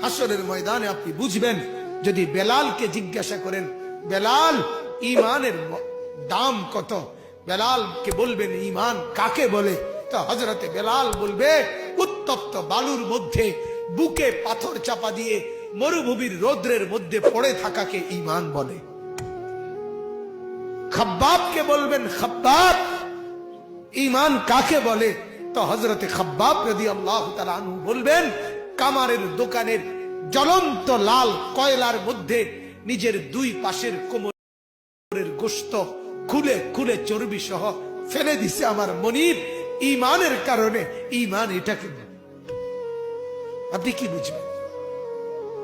হাসরের ময়দানে আপনি বুঝবেন। যদি বেলালকে জিজ্ঞাসা করেন, বেলাল ঈমানের দাম কত, বেলালকে বলবেন ঈমান কাকে বলে, তো হযরতে বেলাল বলবে উত্তপ্ত বালুর মধ্যে বুকে পাথর চাপা দিয়ে মরুভূমির রৌদ্রের মধ্যে পড়ে থাকাকে ঈমান বলে। খাব্বাবকে বলবেন, খাব্বাব ঈমান কাকে বলে, তো হযরতে খাব্বাব রাদিয়াল্লাহু তাআলা আনহু বলবেন কামারের দোকানের জ্বলন্ত লাল কয়লার মধ্যে নিজের দুই পাশের কোমরের গোশত খুলে খুলে চর্বি সহ ফেলে দিছে আমার মনিব ঈমানের কারণে। ঈমান এটাকে আপনি কি বুঝবেন?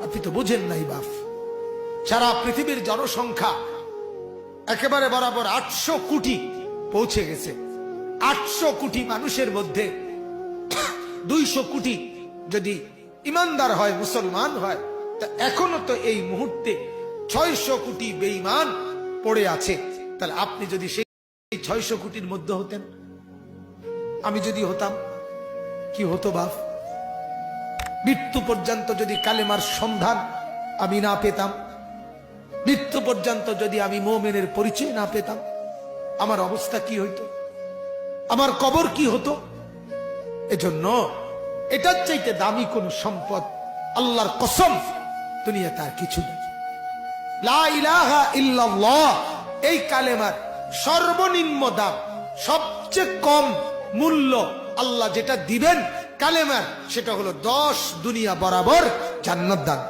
আপনি তো বুঝেন নাই বাপ। সারা পৃথিবীর জনসংখ্যা একেবারে বরাবর 800 কোটি পৌঁছে গেছে। 800 কোটি মানুষের মধ্যে 200 কোটি যদি ইমানদার হয়, মুসলমান হয়, তা এখনো তো এই মুহূর্তে 600 কোটি বেঈমান পড়ে আছে। তাহলে আপনি যদি সেই 600 কোটির মধ্যে হতেন, আমি যদি হতাম, কি হতো বাপ? মৃত্যু পর্যন্ত যদি কালেমার সন্ধান আমি না পেতাম, মৃত্যু পর্যন্ত যদি আমি মুমিনের পরিচয় না পেতাম, আমার অবস্থা কি হইতো? আমার কবর কি হতো? এজন্য এটার চাইতে দামি কোন সম্পদ আল্লাহর কসম দুনিয়াতে আর কিছু নেই। লা ইলাহা ইল্লাল্লাহ এই কালেমার সর্বনিম্ন দাম, সবচেয়ে কম মূল্য আল্লাহ যেটা দিবেন কালেমার, সেটা হলো 10 দুনিয়া বরাবর জান্নাত দান।